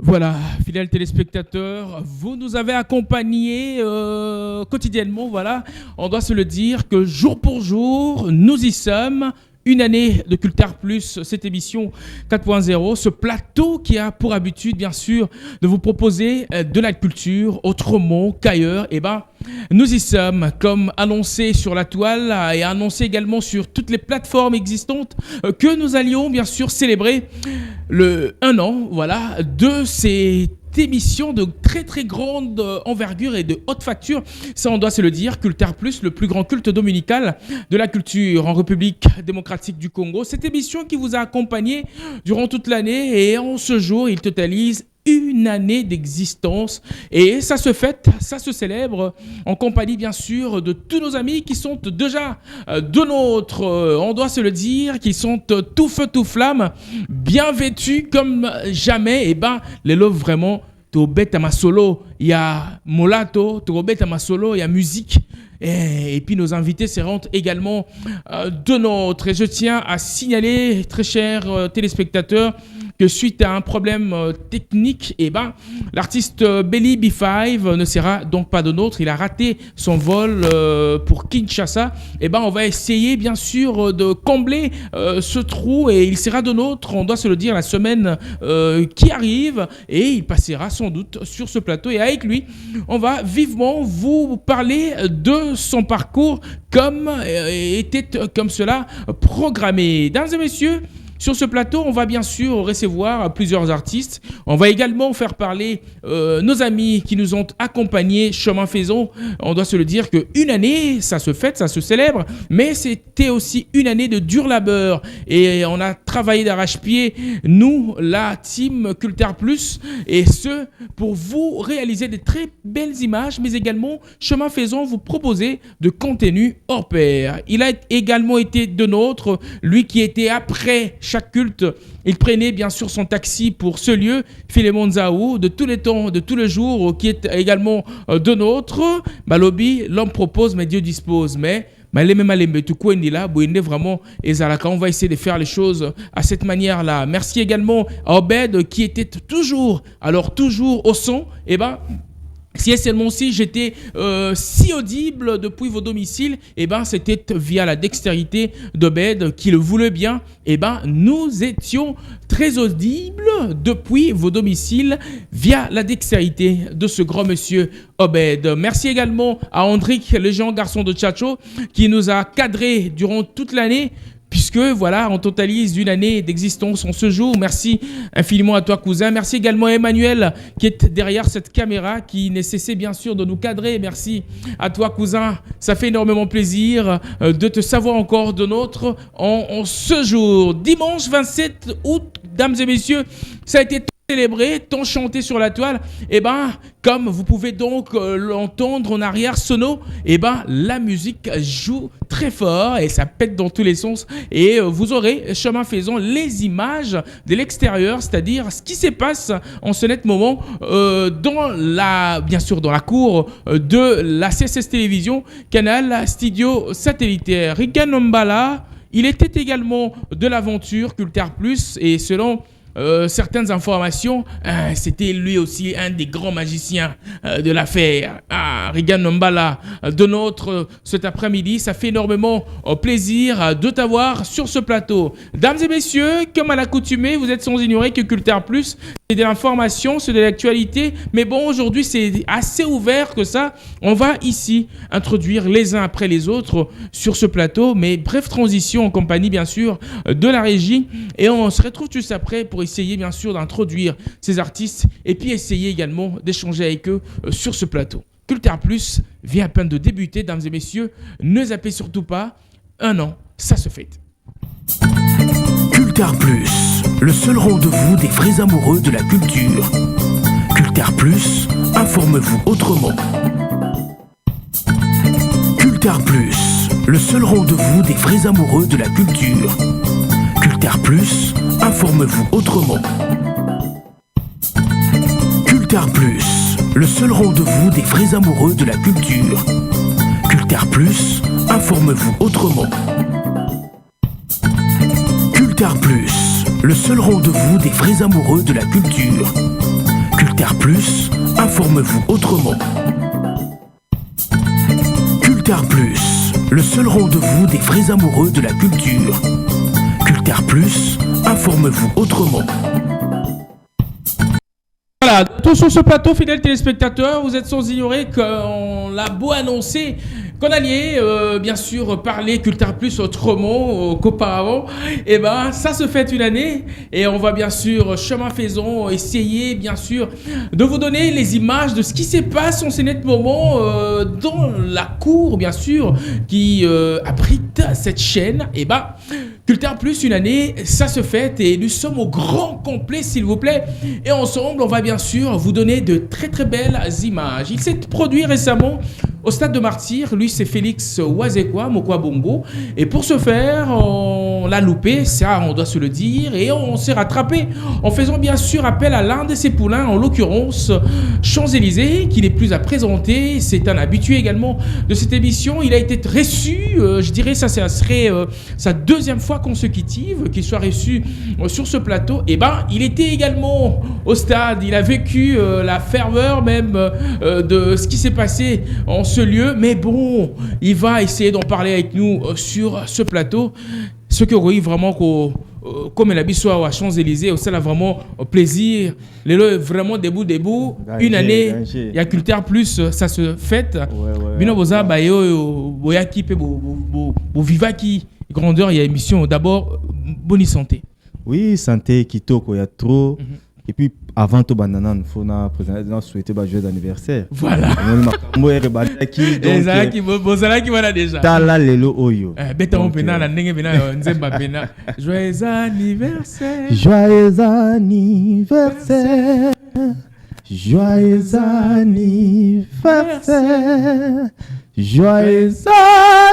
Voilà, fidèles téléspectateurs, vous nous avez accompagnés quotidiennement, voilà. On doit se le dire que jour pour jour, nous y sommes. Une année de Cultar Plus, cette émission 4.0, ce plateau qui a pour habitude, bien sûr, de vous proposer de la culture autrement qu'ailleurs. Eh ben, nous y sommes, comme annoncé sur la toile et annoncé également sur toutes les plateformes existantes, que nous allions, bien sûr, célébrer le 1 an, voilà, de ces émission de très très grande envergure et de haute facture. Ça, on doit se le dire. Cultar Plus, le plus grand culte dominical de la culture en République démocratique du Congo. Cette émission qui vous a accompagné durant toute l'année et en ce jour, il totalise une année d'existence et ça se fête, ça se célèbre en compagnie bien sûr de tous nos amis qui sont déjà de notre, on doit se le dire, qui sont tout feu tout flamme, bien vêtus comme jamais. Et ben les love vraiment Tobet à ma solo, il y a Molato, Tobet à ma solo, il y a musique. Et puis nos invités seront également de notre. Et je tiens à signaler, très chers téléspectateurs, que suite à un problème technique, eh ben, l'artiste Belly B5 ne sera donc pas de nôtre. Il a raté son vol pour Kinshasa. Eh ben, on va essayer bien sûr de combler ce trou et il sera de nôtre, on doit se le dire, la semaine qui arrive. Et il passera sans doute sur ce plateau. Et avec lui, on va vivement vous parler de son parcours comme était comme cela programmé. Mesdames et messieurs, sur ce plateau, on va bien sûr recevoir plusieurs artistes. On va également faire parler nos amis qui nous ont accompagnés chemin faisant. On doit se le dire qu'une année, ça se fête, ça se célèbre, mais c'était aussi une année de dur labeur. Et on a travaillé d'arrache-pied, nous, la team Cultar Plus, et ce, pour vous réaliser des très belles images, mais également, chemin faisant, vous proposer de contenu hors pair. Il a également été de nôtre, lui qui était après chaque culte, il prenait bien sûr son taxi pour ce lieu, Philémon Zaou, de tous les temps, de tous les jours, qui est également de nôtre. Balobi, l'homme propose, mais Dieu dispose. Mais vraiment, on va essayer de faire les choses à cette manière-là. Merci également à Obed qui était toujours au son. Et ben, si seulement si j'étais si audible depuis vos domiciles, et ben c'était via la dextérité d'Obed qui le voulait bien. Et ben nous étions très audibles depuis vos domiciles via la dextérité de ce grand monsieur Obed. Merci également à Andric, le géant garçon de Tchatcho, qui nous a cadré durant toute l'année. Puisque voilà, on totalise une année d'existence en ce jour. Merci infiniment à toi, cousin. Merci également à Emmanuel qui est derrière cette caméra, qui ne cessait bien sûr de nous cadrer. Merci à toi, cousin. Ça fait énormément plaisir de te savoir encore de nôtre en ce jour. Dimanche 27 août, dames et messieurs, ça a été célébré, tant chanté sur la toile. Et ben, comme vous pouvez donc l'entendre en arrière sono, et ben la musique joue très fort et ça pète dans tous les sens. Et vous aurez, chemin faisant, les images de l'extérieur, c'est-à-dire ce qui se passe en ce net moment bien sûr dans la cour de la CSS Télévision, canal studio satellitaire. Rigan Mbala, il était également de l'aventure Cultar Plus et selon certaines informations, c'était lui aussi un des grands magiciens de l'affaire. Rigan Mbala, de notre cet après-midi, ça fait énormément plaisir de t'avoir sur ce plateau. Dames et messieurs, comme à l'accoutumée, vous êtes sans ignorer que Cultar Plus, c'est de l'information, c'est de l'actualité, mais bon, aujourd'hui, c'est assez ouvert que ça. On va ici introduire les uns après les autres sur ce plateau, mais bref transition en compagnie, bien sûr, de la régie, et on se retrouve juste après pour essayer bien sûr d'introduire ces artistes et puis essayer également d'échanger avec eux sur ce plateau. Cultar Plus vient à peine de débuter, dames et messieurs, ne zappez surtout pas, 1 an, ça se fête. Cultar Plus, le seul rendez-vous des vrais amoureux de la culture. Cultar Plus, informe-vous autrement. Cultar Plus, le seul rendez-vous des vrais amoureux de la culture. Cultar Plus, informe-vous autrement. Cultar Plus, le seul rendez-vous des vrais amoureux de la culture. Cultar Plus, informe-vous autrement. Cultar Plus, le seul rendez-vous des vrais amoureux de la culture. Cultar Plus, informe-vous autrement. Cultar Plus, le seul rendez-vous des vrais amoureux de la culture. Cultar Plus, informe-vous autrement. Voilà, tous sur ce plateau, fidèles téléspectateurs, vous êtes sans ignorer qu'on l'a beau annoncer qu'on allait bien sûr parler Cultar Plus autrement qu'auparavant. Et ben ça se fait une année et on va bien sûr chemin faisant essayer bien sûr de vous donner les images de ce qui se passe en ce net moment dans la cour bien sûr qui abrite cette chaîne. Et ben Cultar Plus une année, ça se fait et nous sommes au grand complet s'il vous plaît. Et ensemble on va bien sûr vous donner de très très belles images. Il s'est produit récemment au stade de Martyr, lui c'est Félix Wazekwa, Mokwa Bongo. Et pour ce faire, on l'a loupé, ça on doit se le dire, et on s'est rattrapé en faisant bien sûr appel à l'un de ses poulains, en l'occurrence Champs-Élysées, qui n'est plus à présenter. C'est un habitué également de cette émission. Il a été reçu, je dirais ça serait sa deuxième fois consécutive qu'il soit reçu sur ce plateau. Et ben il était également au stade, il a vécu la ferveur même de ce qui s'est passé en ce lieu, mais bon, il va essayer d'en parler avec nous sur ce plateau. Ce que oui, vraiment, comme il a dit à Champs-Élysées, ça a vraiment plaisir. Les lots vraiment debout. Une année, il y a Cultar Plus, ça se fête. Bino boza bayo boyaki pe bo vivaki grandeur, il y a émission d'abord bonne santé. Oui, santé kitoko, il y a trop. Et puis avant tout banana, il faut souhaiter joyeux anniversaire. Voilà. Ezalaki voilà déjà. Tala lelo oyo. Beta on pena na ndenge bena nzemba pena. Joyeux anniversaire. Joyeux anniversaire. Joyeux anniversaire. Joyeux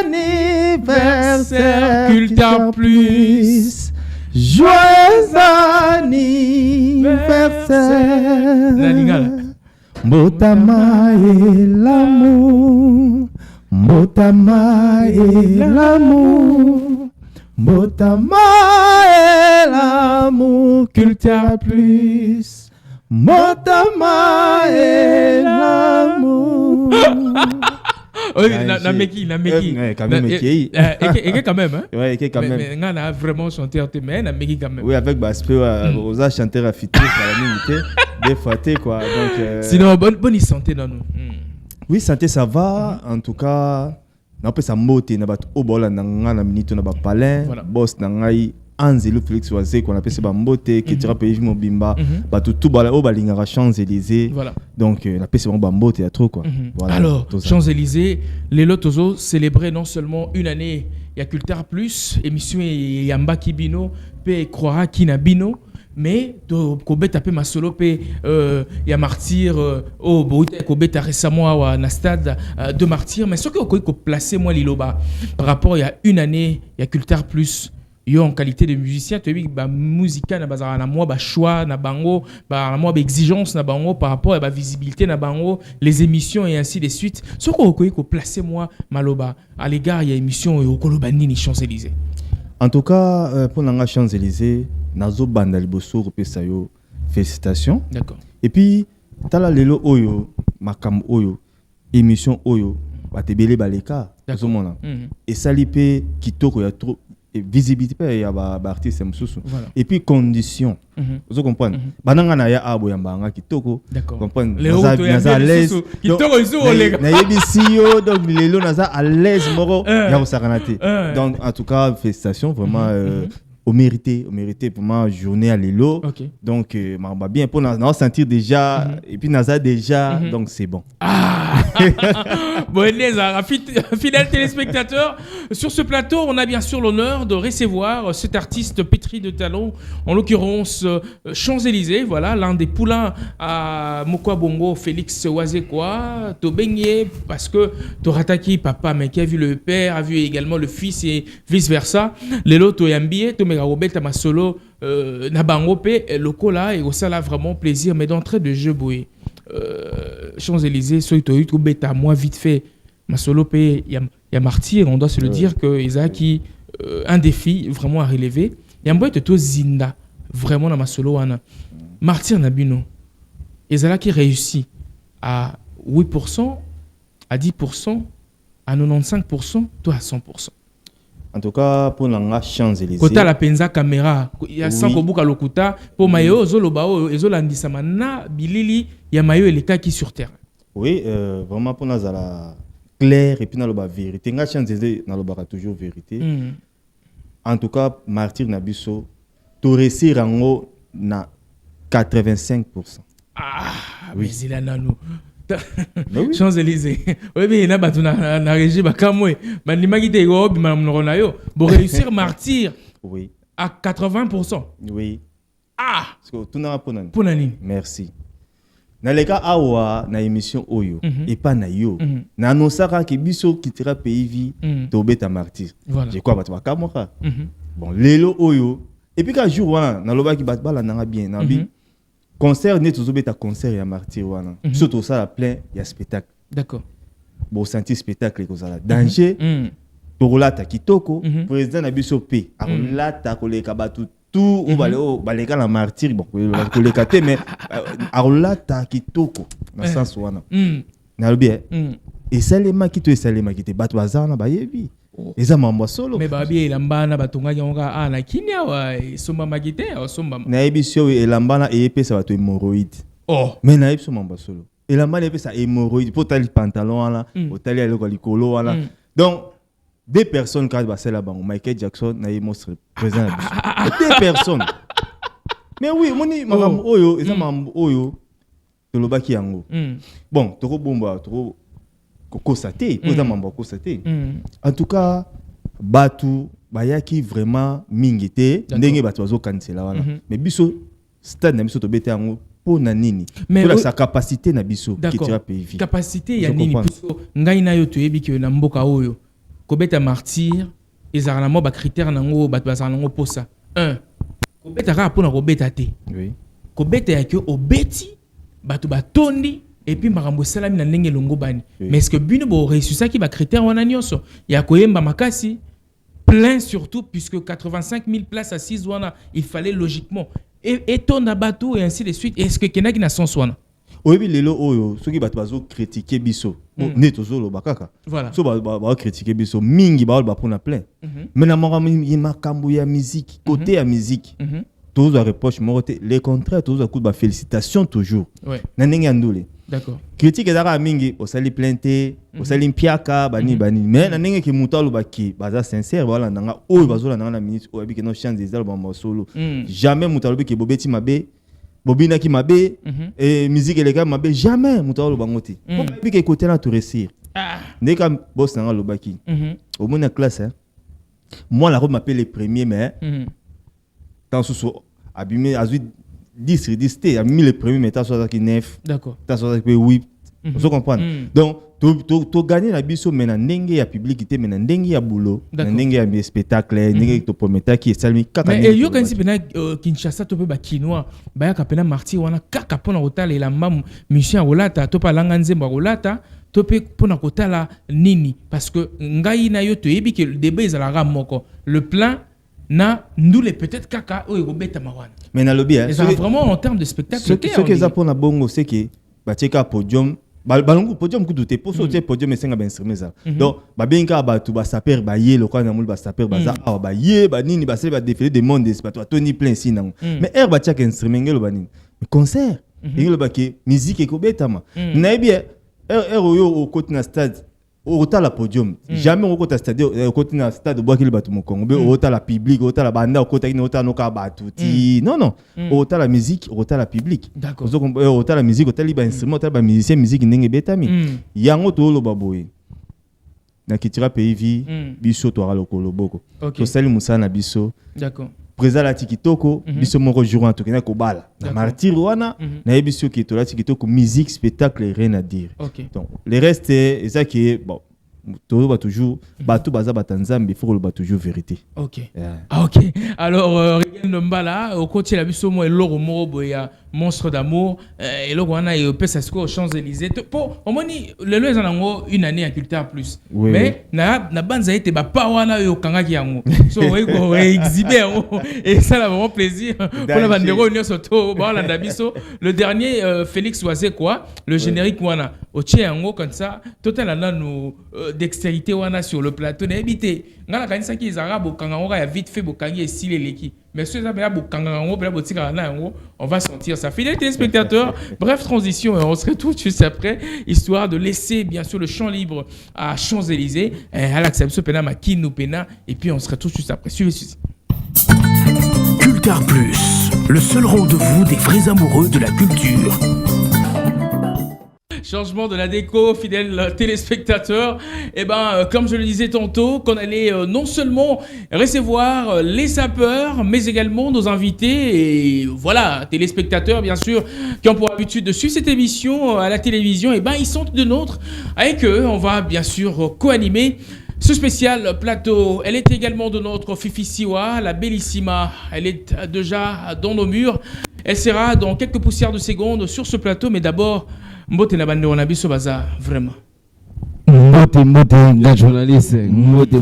anniversaire. Cultar Plus. Joyeux anniversaire. Mbotama et l'amour. Mbotama et l'amour. Mbotama et l'amour. Cultar Plus. Mbotama et l'amour. Oui, la Meki. Quand même, et quand même, hein? Ouais, quand même. Mais on a vraiment chanté en mais la Meki quand même. Oui, avec Baspé, on a chanté à Fité, à la minute, des fois, quoi. Donc, sinon, bonne santé dans nous. Oui, santé, ça va. En tout cas, on peut s'amoter, on a au bol, on a une minute, on a palin, boss, on a Anzelo Félix Oazé qu'on appelle Bambote qui tira pays Mobimba tout bala au balingara Champs-Élysées. Voilà. Donc on appelle Bambote à trop quoi. Voilà. Alors Champs-Élysées, les Lotozo célébraient non seulement une année, il y a Cultar Plus, émission Yamba Kibino, pe Croira Kinabino. Mais Kobe tapé ma solo pe y a Martyr Kobe ta récemment na stade de Martyr, mais ce que ko placer moi Liloba par rapport il y a une année, il y a Cultar Plus. Yo en qualité de musicien tu vois ba musica na bazara na moi ba choix na bango ba moi ba exigence na bango par rapport à ba visibilité na bango les émissions et ainsi de suite ce qu'on ko placer moi maloba à l'égard il y a émission au Kolobani ni Champs-Élysées. En tout cas pour l'anga Champs-Élysées nazo banda liboso repesa yo félicitations. D'accord. Et puis tala lelo oyo makam oyo émission oyo ba tebele baleka zo mona. Et salipe kitoko ya trop visibilité ya ba artiste msusu et puis condition vous comprenez bananga na ya abo ya mbanga kitoko comprendre naza à l'aise kitoko isu olega na yebisi yo donc lelo naza à l'aise moro ya kosakanate donc en tout cas félicitations vraiment au mérité pour ma journée à l'élo. Donc m'a bien pour nous sentir déjà et puis naza déjà donc c'est bon. Fidèles téléspectateurs, sur ce plateau, on a bien sûr l'honneur de recevoir cet artiste pétri de talent, en l'occurrence Champs-Élysées, voilà, l'un des poulains à Mokwa Bongo, Félix Wazekwa, Tobenye, parce que Torataki, papa, mais qui a vu le père, a vu également le fils et vice-versa. Lelo Toyambie, Tomega Robert Masolo, Nabango Pe, Lokola, et ça là vraiment plaisir, mais d'entrée de jeu boué. Champs-Élysées, Soito Beta, moi vite fait, Masolo Pe, il y a Martyr, on doit se le dire que Isaac un défi vraiment à relever. Il y a un boy de Zinda, vraiment dans Masolo Wana. Martyr Nabino. ezala qui réussit à 8%, à 10%, à 95%, toi à 100%. En tout cas, pour la Champs-Élysées. Kota la penza caméra, il y a 100 kobuka lokuta pour mayo zoloba ezolandisa mana bilili ya mayo eleka qui sur terre. Oui, vraiment pour nous la clair et puis dans la vérité. Nga Champs-Élysées na loba toujours vérité. En tout cas, martyr nabiso to réussir en na 85%. Ah, oui, c'est là nanou. Oui. Champs-Élysées. Oui, mais na batu na régie bakamwe. Bandimaki te go bi manam na yo. Bo réussir martyr. Oui. À 80%. Oui. Ah, parce que tout n'a pas pour nani. Merci. Na leka awa na émission oyo et pas na yo. Na annoncera que biso quittera pays vie to beta martyr. Voilà. J'ai quoi batu bakamwa. Bon, lelo oyo et puis quand jour wana na loba ki bat bala na bien na bi. Concert n'est toujours beta concert ya martyr wana. Surtout ça la plein ya spectacle. D'accord. Bon sentir spectacle ko ça danger. Torolata kitoko président na biso p. Arolata koleka batu tout ou baleka na martyr bon koleka te mais arolata kitoko na sens wana. Na lobi et salema kito et salema kite batu bazana ba yebi. Eza mambo solo. Mais babi elambana batunga yonga na kinya wa somba magite o somba. Na ebisio elambana e pesa batu hémorroïde. Oh. Mais na ebisio mambo solo. Elambana e pesa hémorroïde pour tali pantalon là, pour tali aloko likolo là. Donc deux personnes quand ba cela bango Michael Jackson na e monstre présent. Deux personnes. Mais oui, moni mambo oyo, eza mambo oyo to lobaki yango. Bon, toko bomba, toko constaté, pour mambo constaté. En tout cas, batu bayaki vraiment mingité, ndenge batu bazo cancela wana. Mais biso stade na biso to bete yango pour na nini. Pour sa capacité na biso qui tira pays. Capacité ya nini biso ngai na yo to yebi ki na mboka oyo. Ko beta martyr, ezala mo ba critère nango batu bazala nango posa. 1. Ko beta ka pona ko beta te. Oui. Ko beta ya ki obeti batu batondi et puis makambo salami na ndenge longo bani. Mais est-ce que bino bo réussir ça qui va critère wana nyonso ya koyemba makasi plein surtout puisque 85 000 places assises wana il fallait logiquement et ton abatou et ainsi de suite. Est-ce que kenaki na sens wana? Oui, lelo oyo soki batu bazo critiquer biso ne tozolo bakaka. Voilà. So ba critiquer biso mingi ba pona plein. Mais na makambo ya musique côté ya musique. Tous à reproche moroté les contraires tous à coup de félicitations toujours. Ouais. Na ndenge andule. D'accord. Critique ezaka mingi osali plainte osali mpiaka bani mais na ndenge ki mutalo baki baza sincère voilà nanga oyo bazola nanga na ministre oyo biki no chance des albums solo. Jamais mutalo biki bobeti mabe bobina ki mabe et musique eleka mabe jamais mutalo bangoti. Biki côté na to réussir. Ndeka boss nanga lobaki. Au moins na classe hein. Moi la robe m'appelle les premiers mais tant sous abîmé azui 10 sur 10 t a mis le premier mais t'as soit qui 9 d'accord t'as soit qui 8 vous comprenez donc tu gagner la biso mais na ndenge ya publicité mais na ndenge ya boulot na ndenge ya spectacle ndenge to prometa qui salmi kaka mais yo quand c'est pena Kinshasa to pe ba kinois ba ya kapena martyr wana kaka pona kotala la mam musicien olata to pa langa nzemba olata to pe pona kotala nini parce que ngai na yo to yebi que le débat ezala moko le plan na ndule peut-être kaka o ebeta mawana mais na lobby hein vraiment en termes de spectacle ce que ça pour na bongo c'est que ba teka podium balongo podium ku douter pour sauter podium et singa ben instrument ça donc ba benga ba tu ba saper ba ye le kwa na mul ba saper ba za ba ye ba nini ba se ba défiler des mondes c'est pas toi Tony plein si nango mais air ba teka instrument ngelo ba nini mais concert ngelo ba ke musique e ko betama na bien air yo au côté na stade au la podium jamais au côté stade au côté na stade bois qu'il batu mon Congo au la public au la banda au côté au no ka batuti non au la musique au la public d'accord au la musique au la instrument au la musicien musique ndenge betami yango to lo baboye na kitira pays vie biso to ala koloboko to sali musana biso d'accord président la tikitoko biso moko jour en tout cas ko bala na martyr wana na biso ki to la tikitoko musique spectacle rien à dire donc le reste c'est ça qui est bon tout va toujours bato baza batanzambi il faut le toujours vérité. OK. Ah OK. Alors Regan Ndombala au côté la biso mo eloro moko boya Monstre d'amour et là on a PSSCO aux Champs-Élysées pour au moins le lois en une année à Culture Plus mais na banza été ba pa wana yo kangaki yango so on exhiber et ça a vraiment plaisir pour la bandero union soto ba la dabiso le dernier Félix Oisé quoi le générique wana au yango comme ça total ana nous dextérité wana sur le plateau na habité ngala kanisa ki zarabo kangango ya vite fait bokangi et s'il leki mais ceux là on va sentir ça. Fidèles téléspectateurs, bref transition, on se retrouve juste après, histoire de laisser bien sûr le champ libre à Champs-Élysées, à l'acceptation pena Makino Pena, et puis on se retrouve juste après. Suivez ceci. Culture Plus, le seul rendez-vous des vrais amoureux de la culture. Changement de la déco, fidèles téléspectateurs. Et comme je le disais tantôt, qu'on allait non seulement recevoir les sapeurs, mais également nos invités. Et voilà, téléspectateurs, bien sûr, qui ont pour habitude de suivre cette émission à la télévision. Et ils sont de nôtres. Avec eux, on va bien sûr co-animer ce spécial plateau. Elle est également de notre Fifi Siwa, la Bellissima. Elle est déjà dans nos murs. Elle sera dans quelques poussières de secondes sur ce plateau, mais d'abord, Mbote na bande on a biso baza vraiment. Mbote la journaliste. Mbote.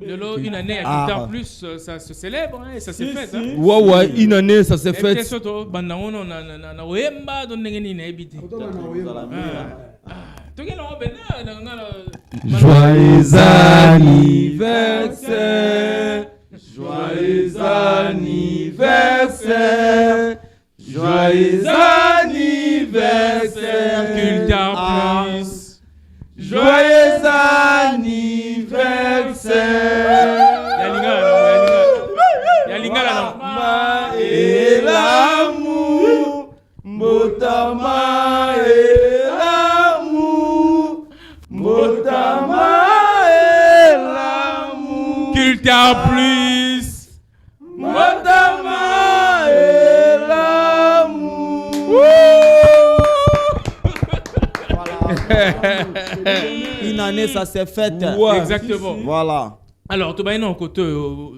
Lolo une année à Culture Plus ça se célèbre et ça s'est fait hein. Ouais une année ça s'est fait. Surtout banda ono na wemba don ngeni na ebiti. Joyeux anniversaire. Joyeux anniversaire. Joyeux anniversaire, Culture Plus. Joyeux anniversaire. Yalingala non. Et l'amour, Motama et l'amour, Motama et l'amour. Culture Plus. Motama et l'amour. Une année, ça s'est fait. Ouais. Exactement. Voilà. Alors, tu vas non côté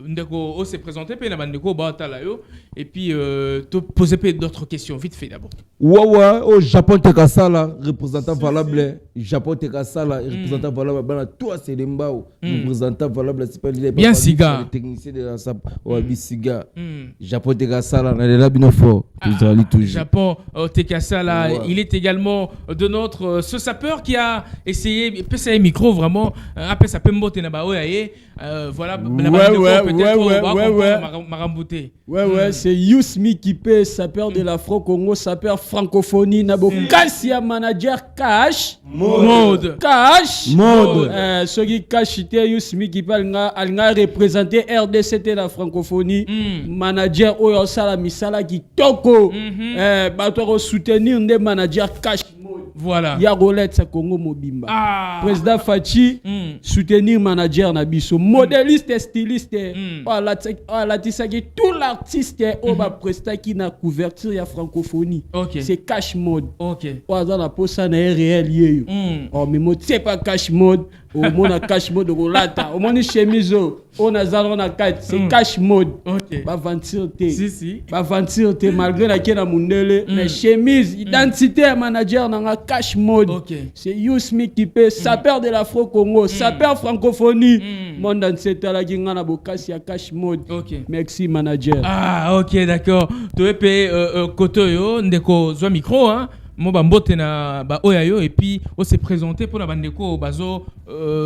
ndeko s'est présenté puis na bandeko batala yo et puis te poser d'autres questions vite fait d'abord. Ouais au Japon Tekasala représentant valable Japon Tekasala représentant valable bana toi c'est Lembao représentant valable c'est pas bien siga technicien de la sap ou bisiga Japon Tekasala na la bino fort toujours Japon Tekasala il est également de notre ce sapeur qui a essayé passer micro vraiment après ça peut mbote na ba oyaye voilà ouais c'est Yousmi Kipé sapeur de l'Afro-Congo sapeur francophonie nabo Kassia manager cash mode ce qui cash était Yousmi Kipé alga représenter RDCT la francophonie manager oyo sala misala kitoko bato soutenir des manager cash. Voilà. Ya Rolette sa Congo Mobimba. Président Fachi soutenir manager Nabiso, modéliste et styliste. La tisaki tout l'artiste au bas presta qui na couverture ya francophonie. C'est cash mode. OK. Dans la posa na réel yé. Oh mais mode c'est pas cash mode. Au moins cash mode rolata. Au moins chemise on a zalon na kat c'est cash mode. OK. Ba ventir té. Si. Ba ventir té malgré la kena mundele mais chemise identité manager na cash mode. C'est Yousmi Kipé sapeur de l'Afro-Congo, sapeur francophonie. Monde dans cette la ki ngana bokasi ya cash mode. Merci manager. OK d'accord. Tu peux kotoyo ndeko zo micro hein. Mo bambote na ba oyayo et puis on s'est présenté pour la bandeko bazo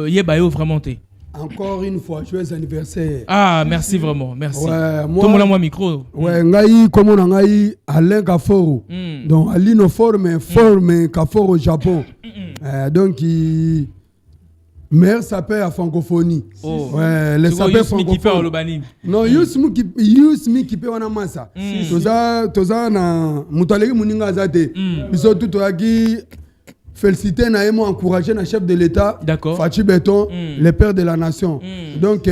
yebayo vraiment té. Encore une fois, joyeux anniversaire. Merci vraiment, merci. Ouais, moi micro. Ouais, ngai comme on ngai Alain Kaforo. Donc Alino forme Kaforo au Japon. Donc meilleur sapeur à francophonie. Ouais, les sapeurs francophones. Non, Yousmi Kipé wana masa. Toza na mutaleki muninga zate. Biso tout toaki féliciter naïmo encourager le chef de l'État Fachi Béton le père de la nation donc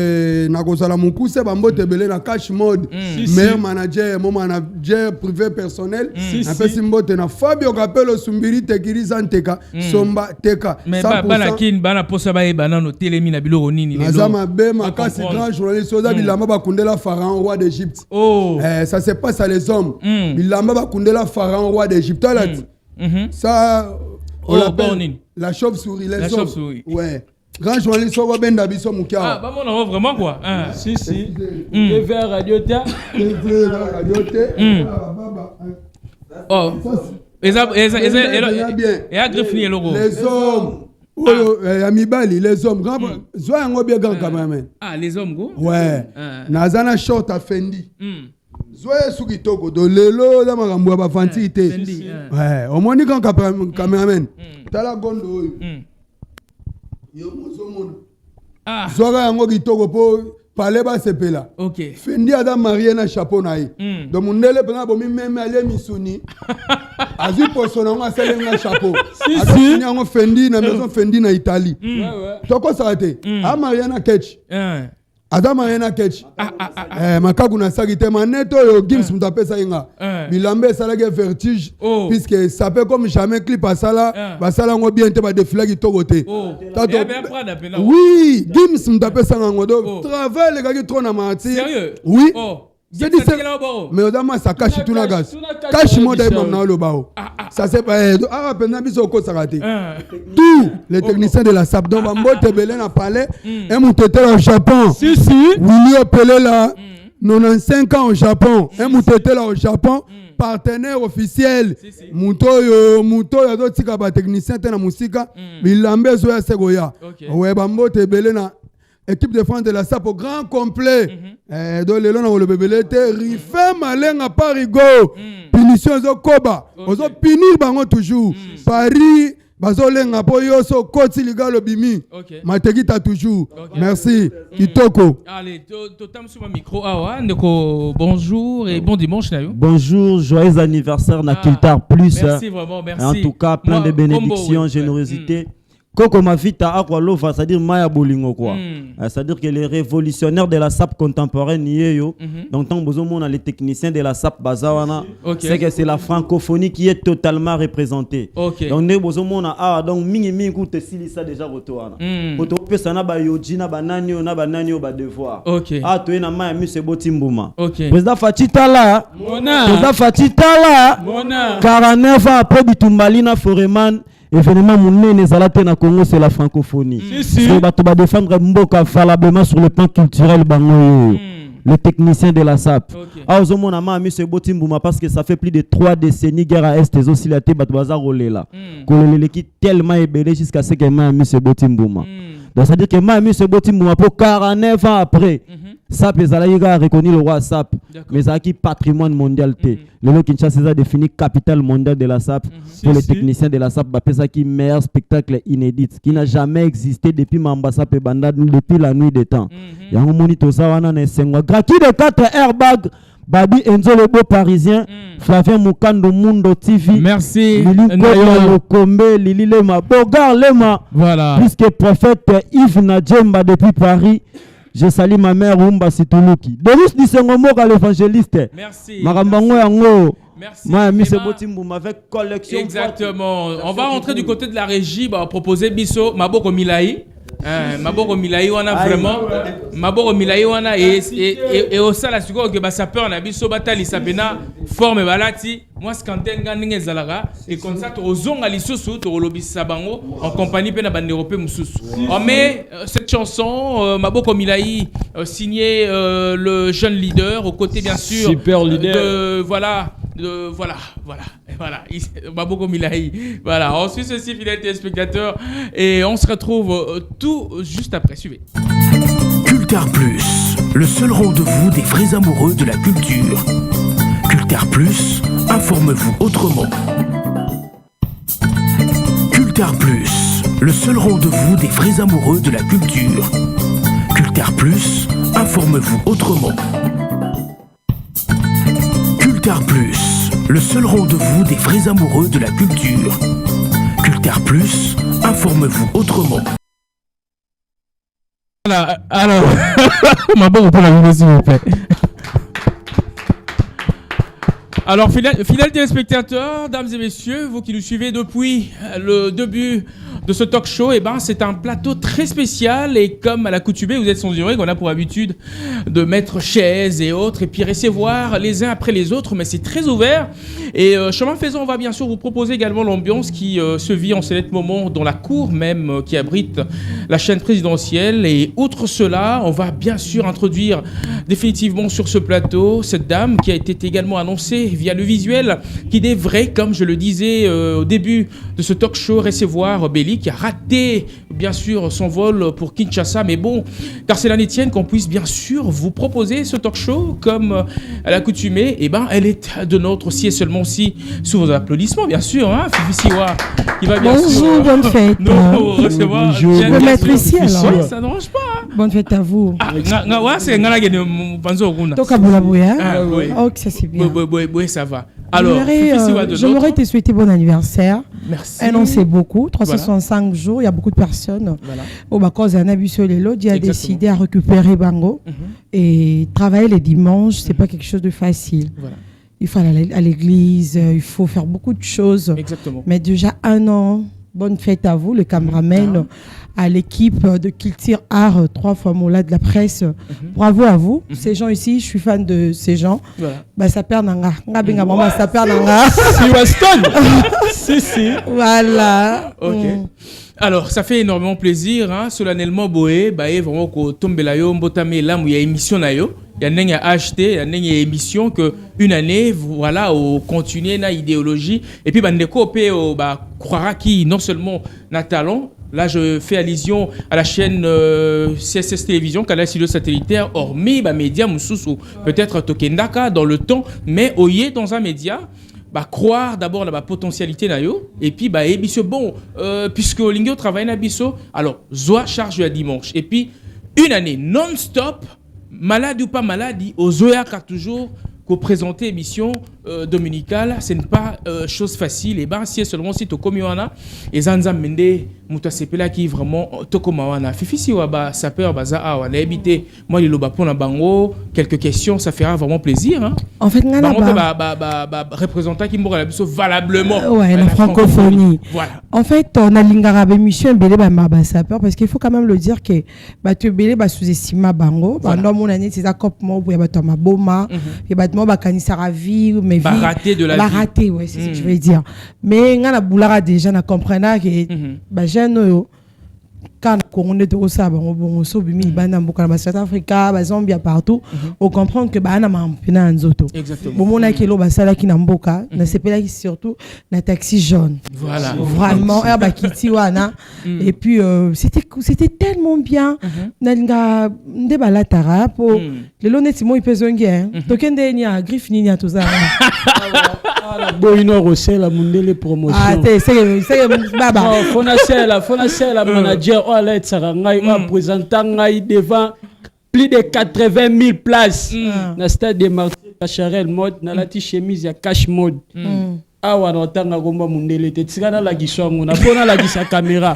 nakozala mukuse bambo tebele na cash mode meilleur manager mon manager privé personnel na pesi mbote na Fabio Capello Sumbiri Tekiriza Nteka Somba Teka mais bana kin bana posa ba ebana no telemi na biloko nini lelo nazama be makasi grand journaliste oza bilamba bakundela pharaon roi d'Égypte ça se passe à les hommes bilamba bakundela pharaon roi d'Égypte là ça on l'appelle la chauve-souris, les hommes. Ouais. Grand journaliste, on va bien d'habiter Moukia. Ah, bah, on vraiment quoi. Si. Les verts radiotés. Les verts radiotés. Oh. Et à Griffini, logo. Les hommes. Amibali, les hommes. Sois un bien grand cameraman. Ah, les hommes, go? Ouais. Nazana short à Fendi. Zoé Sugitoko, de Lelo, la Maramboua, Bafantite. Ouais, au moins, quand caméraman, t'as la gondole. Zoé Ango Gitoko pour parler bas ce pela. Ok. Fendi Adam Mariana chapeau naï. Donc, mon nele, pendant que même aller Missouni, Azu pour son nom, c'est un chapeau. Si, on Fendi, na maison Fendi na Italie. Toi, quoi ça a été? Ah, Mariana Ketch. Adam Mariana Ketch. Makagu na sagite maneto yo Gims mutapesa inga. Bilambe salage vertige puisque ça peut comme jamais clip à sala, ba sala ngo bien te ba défiler kitoko te. Oui, Gims mutapesa ngo do travail les gars trop na mati. Sérieux? Oui. J'ai dit mais odama ça cache tout na gas. Cache mo dai mam na lo bao. Ça c'est pas pena biso ko sarate. Tous les techniciens de la SAP donc Bambote Belé na palais et Moutete au Japon. Si. Willy Opelé là 95 ans au Japon. Et Moutete là au Japon. Partenaire officiel. Muto yo do tika ba technicien te na musika. Bilambe zo ya segoya. Ouais Bambote Belé na équipe de France de la SAP au grand complet. Donc les lona le bébé était rifé malenga parigo. Punition zo koba. Ozo punir bango toujours. Paris bazolenga po yoso koti ligalo bimi. Matekita toujours. Merci. Kitoko. Allez, totam sur ma micro awa ndeko bonjour et bon dimanche na yo. Bonjour, joyeux anniversaire na Culture Plus. Merci vraiment, merci. En tout cas, plein de bénédictions, générosité. Koko Mavita Akwalova, c'est-à-dire Maya Bolingo quoi. C'est-à-dire que les révolutionnaires de la SAP contemporaine yo. Donc tant besoin les techniciens de la SAP bazawana, c'est que c'est la francophonie qui est totalement représentée. Donc nous besoin donc mingi koute silisa déjà retourna. Poto pesa na ba yoji na banani ba devoir. Ah to na Maya Mise Botimbuma. Président Fatitala. Président Fatitala. 49 ans après Bitumbalina Foreman. Événement monene zalate na Congo c'est la francophonie. C'est bato ba défendre mboka valablement sur le plan culturel bango. Les techniciens de la SAP. Ah ozomona ma Mise Botimbuma parce que ça fait plus de 3 décennies guerre à est et aussi la te bato baza rolela. Kolele qui tellement ébélé jusqu'à ce que ma Mise Botimbuma. Donc ça veut dire que ma Mise Botimbuma pour 49 ans après SAP les Alaïga a reconnu le roi SAP mais ça qui patrimoine mondial té. Le Kinshasa a défini capitale mondiale de la SAP pour les techniciens de la SAP ça qui meilleur spectacle inédit qui n'a jamais existé depuis Mambasa et Banda depuis la nuit des temps. Yango monito sawana na sengwa graki de 4 airbags Babi Enzo le beau parisien Flavien Mukando Mundo TV. Merci. Lili Lokombe Lili Lema Bogar Lema. Voilà. Puisque prophète Yves Nadjemba depuis Paris. Je salue ma mère Umba Situluki. Denis Dissengomoka l'évangéliste. Merci. Marambango Yango. Merci. Moi, Mise Botimbuma avec collection. Exactement. On va rentrer du côté de la régie. Bah, proposer Bisso Maboko Milaï. Maboko Milaï, on a vraiment. Maboko Milaï, on a. Et au sein, la seconde que ça peur, on a Bisso Batali Sapena, forme Balati. Moi, Skanten Ganinge Zalaga. Et comme ça, tu zong à l'issoussou, tu lobby Sabango, en compagnie de la bande européenne Moussoussou. On met cette chanson, Maboko Milaï, signée le jeune leader, aux côtés bien sûr. Super leader. Voilà. Maboko Milaï. Voilà, on suit ceci, fidèles téléspectateurs, et on se retrouve tout juste après. Suivez. Culture Plus, le seul rendez-vous des vrais amoureux de la culture. Culture Plus, informe-vous autrement. Culture Plus, le seul rendez-vous des vrais amoureux de la culture. Culture Plus, informe-vous autrement. Culture Plus, le seul rendez-vous des vrais amoureux de la culture. Culture Culture Plus, informez-vous autrement. Voilà, alors, ma bonne pour la vidéo, s'il vous plaît. Alors, fidèles téléspectateurs, dames et messieurs, vous qui nous suivez depuis le début de ce talk show, eh ben, c'est un plateau très spécial et comme à l'accoutumée, vous êtes censurés, qu'on a pour habitude de mettre chaises et autres et puis recevoir les uns après les autres, mais c'est très ouvert. Et chemin faisant, on va bien sûr vous proposer également l'ambiance qui se vit en ce moment dans la cour même qui abrite la chaîne présidentielle. Et outre cela, on va bien sûr introduire définitivement sur ce plateau cette dame qui a été également annoncée via le visuel, qui devrait, comme je le disais au début de ce talk show, recevoir Belly, qui a raté bien sûr son vol pour Kinshasa. Mais bon, car c'est la tienne qu'on puisse bien sûr vous proposer ce talk show comme à l'accoutumée. Et ben, elle est de notre si et seulement si sous vos applaudissements, bien sûr. Hein, Fifi Siwa, qui va bien bonjour, sûr. Bonne fête. Recevoir. Bonjour. Je peux mettre ici alors. Ça ne dérange pas. Hein. Bonne fête à vous. C'est Toka Boulabouya. Ah, oui. Oh, que ça c'est bien. Oui, ça va. Alors, j'aimerais te souhaiter bon anniversaire. Merci. Un an, c'est beaucoup. 365 jours, il y a beaucoup de personnes. Voilà. Au Bacos, il a décidé à récupérer Bango. Et travailler les dimanches, c'est pas quelque chose de facile. Voilà. Il faut aller à l'église, il faut faire beaucoup de choses. Exactement. Mais déjà un an, bonne fête à vous, le cameraman, à l'équipe de Culture Art, 3 fois Moula de la presse. Bravo à vous. Ces gens ici, je suis fan de ces gens. Voilà. Bah, ça perd Nanga. Ça perd Nanga. Si Weston. Si. Voilà. Ok. Alors, ça fait énormément plaisir, hein, solennellement boé, bah vraiment ko tombela yo mbotame là où il y a émission na yo, il y a n'eng à acheter, il y a n'eng émission que une année voilà au continuer na idéologie et puis bah ndeko pe bah croira qui non seulement na talent. Là, je fais allusion à la chaîne CSS Télévision, canal silo satellitaire, hormis bah média mususu peut-être Tokendaka dans le temps, mais oyé dans un média. Bah, croire d'abord la potentialité na yo et puis bah ebiso bon puisque Lingio travaille na biso alors zoa charge à dimanche et puis une année non-stop malade ou pas maladie aux zoya qu'a toujours qu'au présenter émission dominicale, ce n'est pas chose facile. Et bien, si seulement si tu comme Yohana, et Zanza Mende, Mouta Sepela qui vraiment Tokomawana. Fifi si Waba, ça peut baza a on a habité. Moi, les loba pour bango, quelques questions, ça fera vraiment plaisir. Hein. En fait, on représentant qui m'aura valablement. Ouais, la francophonie. Voilà. En fait, on a l'ingarabe émission belé ba sapeur parce qu'il faut quand même le dire que bah tu belé ba sous-estima bango. Pendant mon année, c'est ça cop mo pour ba ma boma, et ba mo ba kanisa ravi mais baraté de la vie. Baraté, ouais, c'est ce que je veux dire. Mais on a boulara déjà na comprendre que bah jeune quand on est au Saba, on se bimi bana mboka na South Africa, ba Zambia partout, on comprend que ba na mampena nzoto. Exactement. Bon mon akelo ba sala ki na mboka, na sepela ki surtout na taxi jaune. Voilà. Vraiment ba kiti wana et puis c'était tellement bien. Na linga ndeba la tara po le loneti mo ipezonge. Tokende ni a griffe ni a toza. Boino Rossella Mundele promotion. Ah c'est baba. Fona la manager ou allait sarangai ou présentant devant plus de 80 000 places na stade de Martin Cacharel mode na lati chemise ya cash mode. Awa na tanga gomba Mundele te tsikana la giswango na pona la gisa caméra.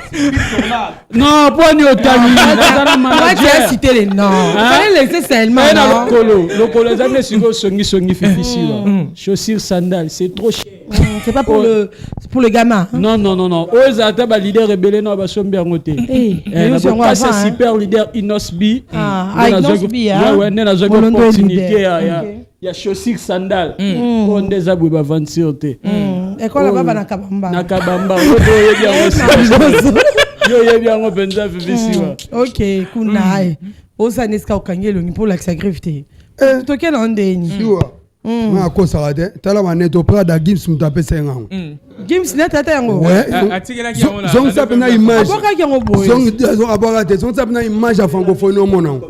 Non, poni otani na manager. Tu as cité les noms. Fallait laisser seulement. Le colo jamais sur songi fifi chaussures sandales, c'est trop cher. C'est pas pour le gamin. Non. Aux ataba leader rebelle na ba sombi ngote. C'est super leader Inosbi. Inosbi ah. Ouais, na zo opportunité il y a chaussures sandales. On des abou ba vendre te. Et quoi là baba na kabamba. Na kabamba. Yo bien on penza fifi wa. OK, kunai. Osa neska okangelo ni pour la sacrifier. To quel ondeni? Na ko sarade tala maneto prada Gims mutape senga. Gims na tata yango. Ouais. Zong sa pena image. Aboka yango boy. Zong aboka te zong sa pena image à francophonie au monde.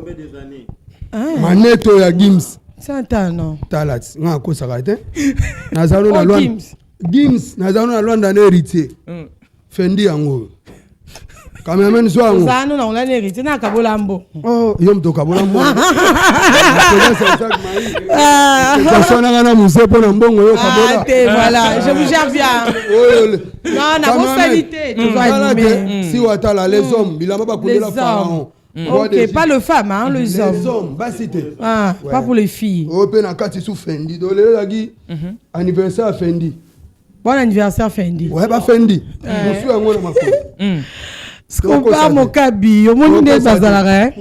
Maneto ya Gims. Santano. Tala na ko sarade. Nazalo na Luanda. Gims nazalo na Luanda na héritier. Fendi yango. Cameraman Zouango. Zano na on l'a hérité na Kabolambo. Oh, yom to Kabolambo. Voilà, je vous gère bien. Non, na responsabilité. Si Ouattara, les hommes, il a pas coulé la pharaon. Ok, pas le femme, hein, les hommes. Les hommes, bah c'était. Ah, pas pour les filles. Open à Kati sous Fendi. Dolé la gui. Anniversaire à Fendi. Bon anniversaire Fendi. Ouais, bah Fendi. Je suis à moi dans ma fille. Ce qu'on parle mon cabi, au monde des bazarare.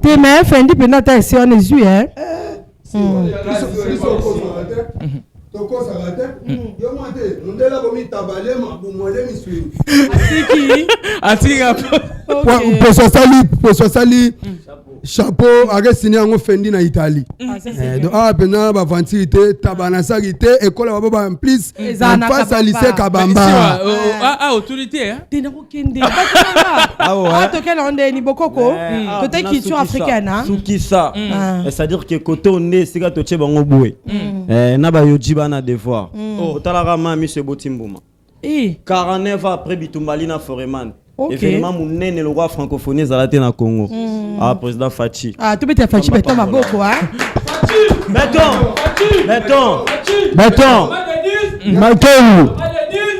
T'es mais Fendi pendant ta essai on est hein. Toko sarate. Yo monte, on est là pour mi tabalé ma pour moi les misui. Atika. Pour sali chapeau avec signé en Fendi na Italie. Donc pendant ba ventilité tabana sarité école ba ba en plus en face à lycée Kabamba. Autorité hein. T'es na kokende. Ah ouais. To quel on est ni bokoko. Peut-être culture africaine hein. Soukissa. C'est-à-dire que côté on est c'est to tchebango boué. Na ba yojiba na devoir. Otala ma monsieur Botimbuma. 49 ans après Bitumbali na Foreman. Événement monene le roi francophonie zalate na Congo. Ah président Fachi. Ah tu bete Fachi beton maboko hein. Mettons.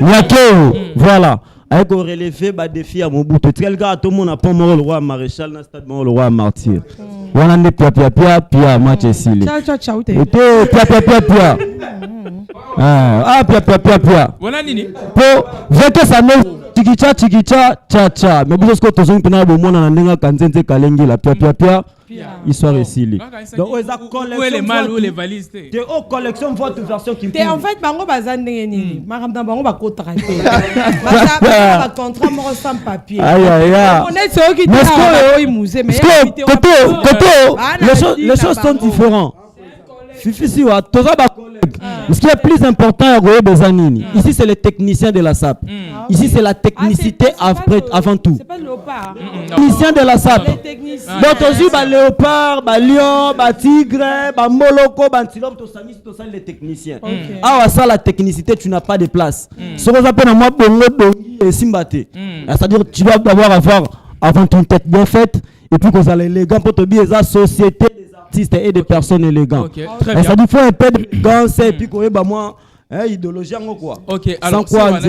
Makeu. Voilà. Avec au relevé ba défi à Mobutu. Tel gars tout le monde a pas mort le roi maréchal na stade mort le roi martyr. Wana ne pia match esili. Ciao te. Pia. Pia. Wana nini? Po vete ça ne Chikicha. Mais vous avez besoin de vous na ndinga kanzenze kalengi la pia. Histoire esili. Donc où est les malles ou les valises? De haute collection votre version qui. En fait bango bazandenge nini. Maramda bango ba contrat. Ba contrat mo sans papier. Aïe. On est ceux qui disent musée mais les choses sont différentes. Fifi wa toza ba collègue. Ce qui est plus important à Goye Bezanini. Ici c'est les techniciens de la SAP. Ici c'est la technicité avant tout. C'est pas le léopard. Technicien de la SAP. Les techniciens. Donc aussi ba léopard, ba lion, ba tigre, ba moloko, ba antilope, tout ça les techniciens. Ah ça la technicité tu n'as pas de place. Ce qu'on appelle moi bongo et simbate. C'est-à-dire tu dois d'abord avoir avant une tête bien faite et puis que ça élégant pour te bien la société et des personnes élégantes. Ça dit faut un peu d'élégance et puis quoi bah moi idéologie en quoi. OK, alors sans quoi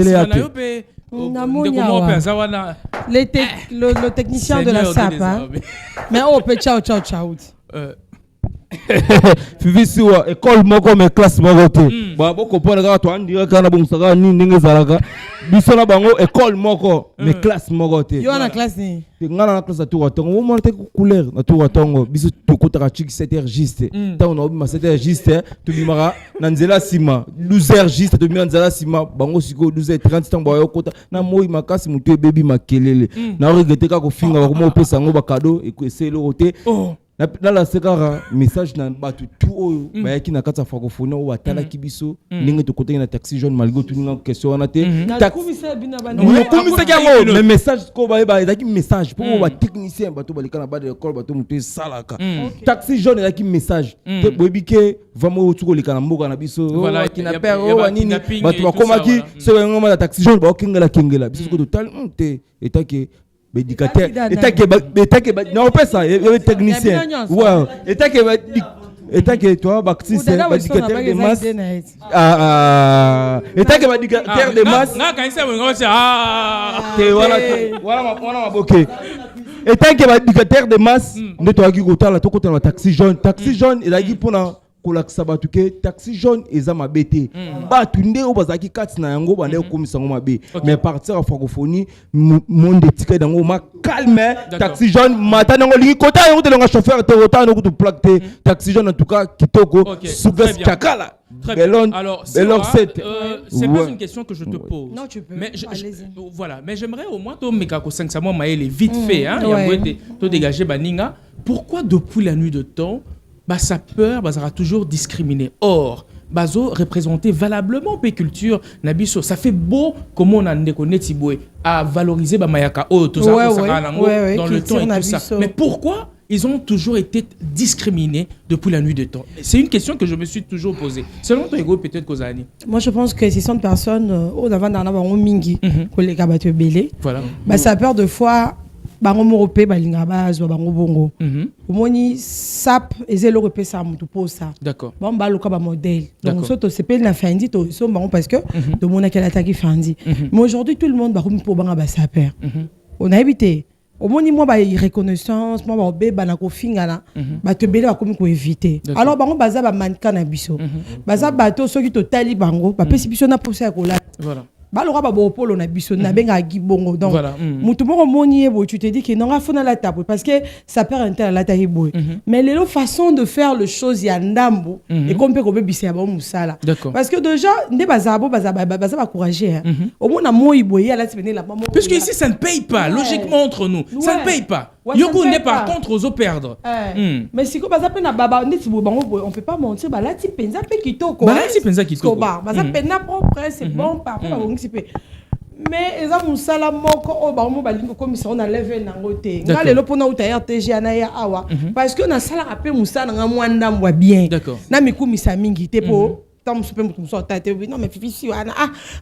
le technicien de la SAP hein. Mais on peut ciao. Fifi siwa école moko mais classe moko te. Ba boko pona ka to andira kana bonsaka ni ndenge zalaka. Biso na bango école moko mais classe moko te. Yo na classe ni. Ngana na classe tu watongo. Wo monte ko couleur na tu watongo. Biso to kotaka chiki 7h juste. Ta on a obi ma 7h juste. Tu bimara na nzela sima 12h juste to bimara nzela sima bango siko 12h30 tango yo kota na moi makasi mutu baby makelele. Na regete ka ko finga ba ko mo pesa ngo ba cadeau et ko essayer le roté. Dans la séquence message na batu tout oyo bayaki na kata francophonie o watala kibiso ninge to côté na taxi jaune malgré tout ninga question na te mais message ko ba ezaki message pour ba technicien bato balika na ba de école bato mutu salaka taxi jaune ezaki message te boyebike vraiment otuko lika na mboka na biso voilà ki na père o nini bato bakomaki so ngoma na taxi jaune ba kengela biso ko total te etake médicateur non pas ça il technicien ouais et toi baptiste médicateur de masse médicateur de masse voilà OK et médicateur de masse ne toi qui kotala to kotala taxi jaune il a dit pour kolakisa batu ke taxi jaune eza mabete batu nde o bazaki kati na yango bande komisa ngo mabe mais partir à francophonie monde tika dango ma calme taxi jaune matana ngo lingi kota yango telonga chauffeur te kota no kutu plaque te taxi jaune en tout cas kitoko Souves Chakala. Alors, c'est pas une question que je te pose. Non, tu peux. Mais voilà, mais j'aimerais au moins to mekako 500 mois maël vite fait hein, il to dégager baninga. Pourquoi depuis la nuit de temps sa peur sera toujours discriminée. Or, bazo représenté valablement la culture nabiso. Ça fait beau comment on a à valoriser mayaka dans le temps et tout ça. Mais pourquoi ils ont toujours été discriminés depuis la nuit des temps. C'est une question que je me suis toujours posée. Selon toi, Ego, peut-être Kozani. Moi, je pense que 600 personnes, on a un mingi, collègues à battre belé. Voilà. Ça a peur de fois. Bango moropé balinga bazo bango bongo omoni sap ezelo repé ça mutu posa d'accord bon ba loka ba modèle donc soto c'est na fendi to so bango parce que de mona qu'elle attaque fendi mais aujourd'hui tout le monde ba pour banga ba saper on a évité omoni moi ba reconnaissance moi ba beba na ko fingana ba te belé ba komi ko éviter alors bango baza ba manka na biso baza bato soki to tali bango ba pesi biso na posa ko la voilà balora ba polo na biso na benga gibongo donc mutu moko moni ebo tu te dis que non afona la table parce que ça perd un tel la table mais les façon de faire le chose ya ndambo et comme peut ko bebisi ya ba musala parce que déjà ndé bazabo ba courager au moins na moi iboye ala tibene la maman puisque ici ça ne paye pas logiquement entre nous ça ne paye pas Yoko n'est par contre aux perdre mais si ko baza na baba ndeti bango on peut pas mentir ba la ti penza pe kitoko ba la ti penza kitoko baza pena propre c'est bon parfois mais eza musala moko o ba mo balingo komisa on a levé nango te nga lelo pona uta RTG na ya awa parce que on a sala rapé musala nga mwanda mbwa bien na mikumisa mingi te po tant super mutu sorta te non mais fifi si ana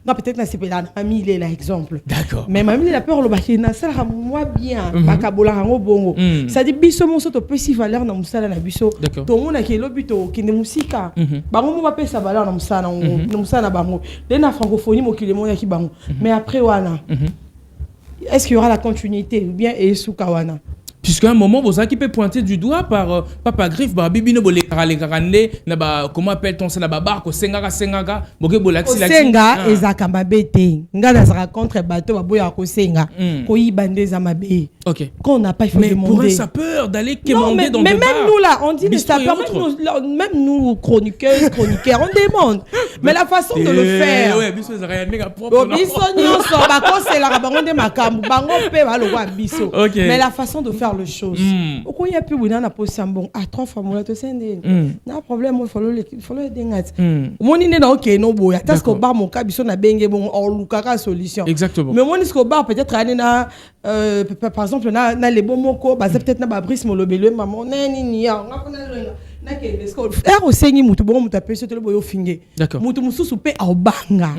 nga peut-être na sepela na famille là exemple d'accord mais mamie la peur lo ba na sala moi bien bakabola ngo bongo ça dit biso mo soto pesi valeur na musala na biso to mona ke lobito kinde musika bango mo ba pesa valeur na musala na musala bango na francophonie mo kile mo ya ki bango mais après wana est-ce qu'il y aura la continuité ou bien esukawana puisqu'à un moment vous qui peut pointer du doigt par Papa Griff ba bibino bolé karande na ba comment appelle-t-on ça na ba barko senga boke bolaxi la senga ezaka mabete ngana za contre bateau ba boya ko senga ko yibande za mabe OK qu'on n'a pas fait mais demander pour un sapeur d'aller quémander dans mais des bars même nous là on dit les sapeurs même nous chroniqueurs on demande mais la façon de le faire ouais biso za rien nga propre biso nyonso ba ko c'est la bango de makambu bango pe ba lo wa biso mais la façon de faire le chose oko ya pi buna na posambon à 3 fois mola to sende na problème il faut le dingati moni ne na OK no boya parce que bar mon ka biso na benge bon on lukaka solution exactement mais moni ce bar peut-être aller na par exemple na les bons moko ba peut-être na ba brise mo lobelo maman nini ya na ke les ko faire osengi mutu bon mutu apesi to le boyo finge mutu mususu pe obanga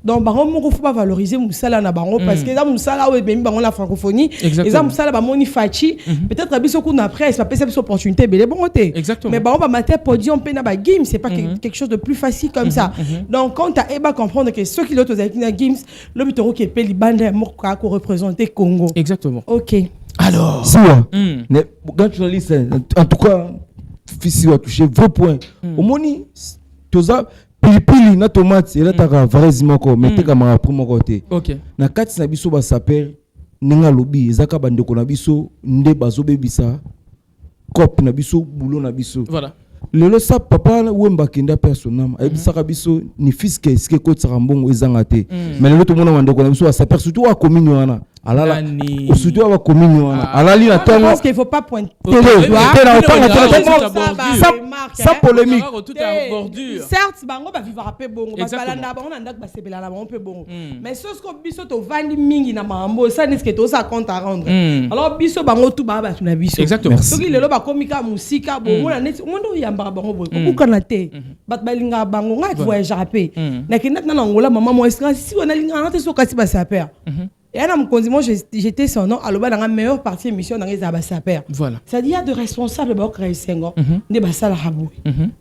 donc bango moko faut pas valoriser musala na bango parce que za musala we bemi bango la francophonie et za musala ba moni fachi peut-être biso kuna après ça peut être opportunité belé bon côté mais bango ba mater podium pe na ba game c'est pas quelque chose de plus facile comme ça donc quand tu as comprendre que ceux qui l'autre avec na games le bitoro qui pe libanda moko ko représenter Congo exactement OK alors ça quand journaliste en tout cas fils a touché vos points au moni toza pilipili na tomate et là ta varezi moko mete kama pour mon côté OK na kati na biso ba saper ninga lobi ezaka bandeko na biso nde bazo bebisa cop na biso boulot na biso voilà lelo sa papa wemba kenda personnam ebisaka biso ni fiske ske ko tsambongo ezanga te mais lelo to mona bandeko na biso ba saper surtout wa commune wana alala surtout wa commune wana alali na tongo parce qu'il faut pas pointer ça polémique tout à bordure certes bango ba vivre pe bongo ba balanda bango na ndak ba sebela la bango pe bongo mais ce que biso to vandi mingi na mambo ça n'est ce que to ça compte à rendre alors biso bango tout ba na biso exactement soki lelo ba komika musika bongo na neti ngondo yamba bango boy ko kana te bat balinga bango ngai voyager pe na kinat na ngola maman mo estra si on a linga na te so kasi ba saper et à moi j'étais son nom à la meilleure partie émission dans les abasaper voilà ça dit il y a de responsables ba créer sengo ne ba sala habou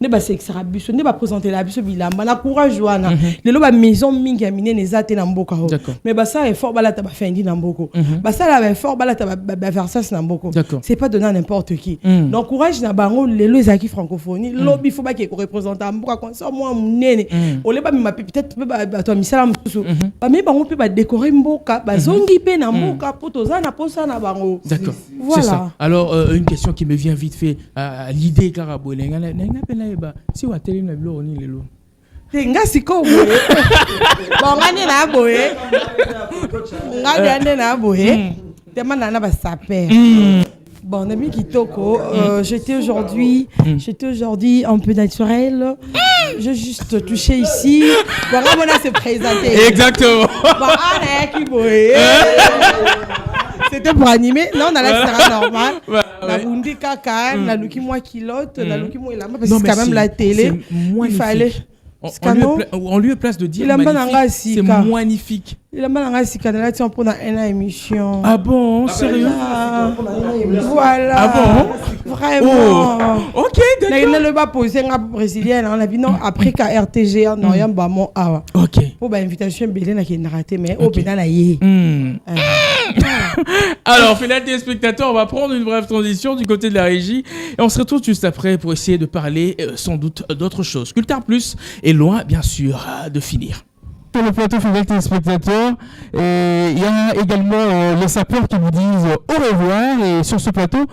ne ba sexra biso ne ba présenter la biso bilamba na courage wana le lo ba maison mingi amine nezate na mboka ho mais ba ça effort ba la ta ba fendi na mboko ba ça la effort ba la ta ba faire ça na mboko c'est pas donner n'importe qui donc courage na bango le lo ezaki francophonie lobby faut ba qui représenter mboka comme ça moi munene o le ba mi peut-être ba to misala mususu ba me bango pe ba décorer mboka zongi pe na mboka poto za na posa na bango d'accord voilà. C'est ça alors une question qui me vient vite fait à l'idée karabolenga na pena eba si wa tele na bilo oni lelo nga siko boye bongani na boye nga dande na boye tema na ba saper bon Nabi Kitoko j'étais aujourd'hui un peu naturel j'ai juste touché ici bon là on a se présenter exactement bon ana qui boye C'était pour animer. Non, on a la sera normal. La bundi kaka, la luki moi kilote, la luki moi il a parce que c'est quand même la télé. Il fallait. En lieu et place de dire c'est magnifique. Il a mal à Sikana, tu en prends une émission. Ah bon, sérieux? Voilà. Ah bon? Vraiment. Oh. Ok, d'accord. Il ne pas posé un brésilien. On a dit non, après qu'à RTG, non, il y a un bâton. Ok. Pour l'invitation, Bélé qui est raté, mais au pédal, il y Alors, finale des spectateurs, on va prendre une brève transition du côté de la régie et on se retrouve juste après pour essayer de parler sans doute d'autres choses. Culture Plus est loin, bien sûr, de finir. Pour le plateau fidèle téléspectateurs, il y a également les sapeurs qui vous disent au revoir. Et sur ce plateau,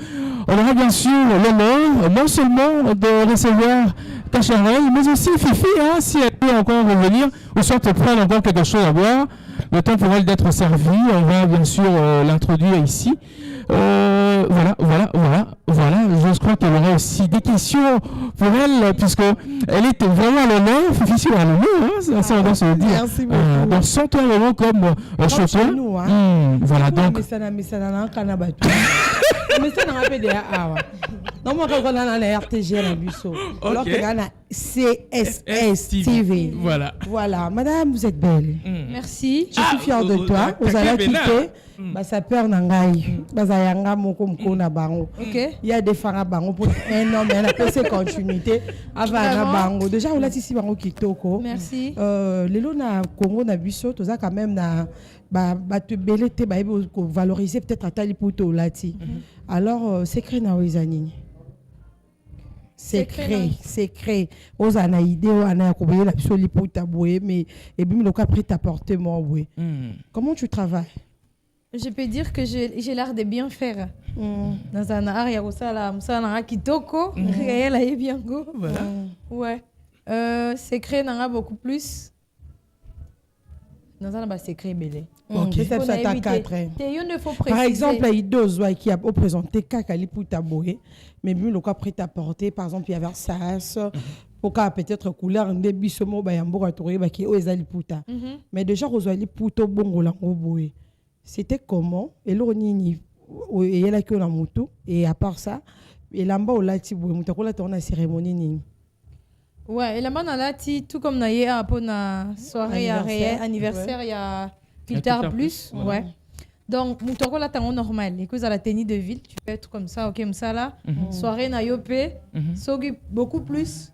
on aura bien sûr l'honneur non seulement de recevoir Cacharel, mais aussi Fifi, si elle peut encore revenir, ou soit prendre encore quelque chose à boire. Le temps pour elle d'être servie, on va bien sûr l'introduire ici. Voilà. Je crois qu'elle aura aussi des questions pour elle, puisque elle était vraiment à l'honneur. Fifi, c'est à l'honneur, ça on doit se le dire. Merci beaucoup. Donc, sens-toi vraiment comme chauffeur. Voilà, donc. Mais ça n'a pas de non, moi, quand on a la RTG, la Busso. Alors que on a CSS TV. Voilà. Madame, vous êtes belle. Merci. Je suis fière de toi. Vous allez quitter. Ça perd Nangaï. Bazayanga Moko Mkona Bango. Il y a des fans à Bango pour un homme. Elle a fait ses continuités avant Bango. Déjà, on a ici Bango Kitoko. Merci. Les lots na Congo na Busso, tout ça quand même na. Te belete valoriser peut-être à Taliputo lati. Alors secret na wezani. Secret. Aux ana idée ana koboye la biso liputa boye mais et bim le cas prêt à porter moi boye. Comment tu travailles? Je peux dire que j'ai l'art de bien faire. Dans un art ya kosala musala kitoko, réel a bien go. Ouais. Secret n'a beaucoup plus. Dans un secret belé. Par exemple, il y a deux qui a présenté Kakali pour taboué, mais mieux le cas prêt à porter, par exemple, il y avait ça, pour qu'à peut-être couleur un début ce mot, bayambo à trouver qui est aux aliputa. Mais déjà, aux aliputa bongo langoboué. C'était comment? Et l'onini, et il y a que la moto, et à part ça, et là-bas, au latiboué, mutakola, on a cérémonie ni. Ouais, et là-bas, on a lati, tout comme na yé, pour na soirée anniversaire, il y a Culture Plus. Ouais. Donc, moutoko là, t'as normal. Les causes à la tenue de ville, tu peux être comme ça, ok, comme ça là. Soirée na yopé, sogi beaucoup plus.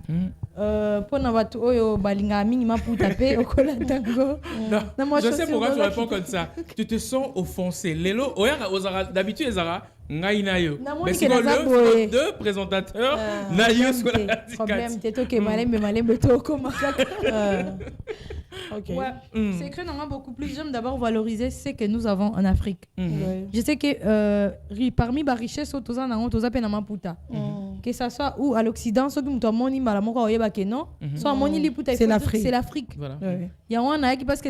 Pour n'avoir oyo balinga minima pour taper au cola tango. Non, je sais pourquoi tu réponds comme ça. Tu te sens offensé. Lélo, d'habitude, Zara. Mais c'est le deux présentateurs. Problème, c'est ok, malem, ouais. C'est que nous avons beaucoup plus. J'aime d'abord valoriser ce que nous avons en Afrique. Je sais que parmi les richesses, que ça soit ou à l'Occident, soit c'est l'Afrique. Il y a un qui parce que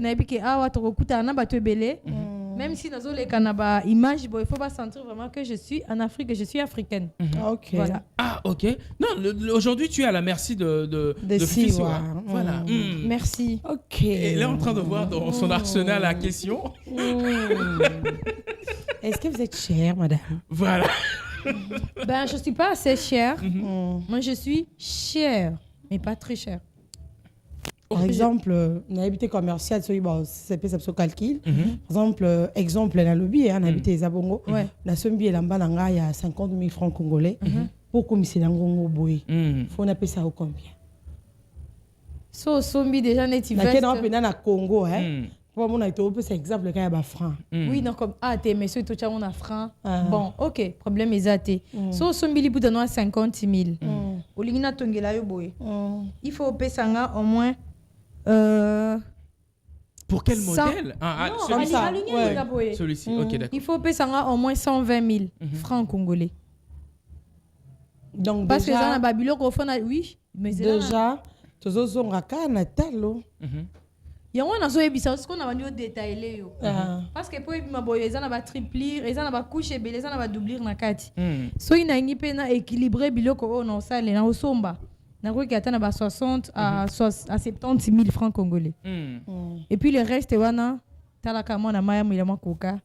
même si nous avons les Canada images, il ne faut pas sentir vraiment que je suis en Afrique, que je suis africaine. Ok. Voilà. Ah, ok. Non, aujourd'hui, tu es à la merci de Fifi. Voilà. Merci. Ok. Et là, en train de voir dans son arsenal à question. Est-ce que vous êtes chère, madame? Voilà. Ben, je ne suis pas assez chère. Moi, je suis chère, mais pas très chère. Par exemple, on a habité commercial, c'est ça calcul. Par exemple, on a lobby, on a habité Zabongo. On a sombi l'amba il y a 50 000 francs congolais. Pour comme c'est l'angongo boy. Faut on appelle ça au combien? So sombi déjà n'est-il pas? On a na Congo, hein. Pour mon aïto, c'est exemple quand il y a franc. Oui, non comme t'es monsieur tout ça on a franc. Bon, ok, problème est athée. So sombi li pour 50 000. Au lingina tongela yo boy. Il faut payer ça au moins. Pour quel modèle? Celui-ci. Ok, d'accord. Il faut payer ça au moins 120 000 francs congolais. Donc parce déjà, que ça, Babylone, oui, mais déjà, tu as un raka natal. Il y a un autre ce qu'on a vendu détaillé. Parce que pour les gens va tripler, les gens va coucher, les gens va doubler na kati. So il y a équilibré biloko non ça les na osomba. Na ko ki atana ba 60 à 70 000 francs congolais. Et puis le reste wana talaka mona maya mila makoka.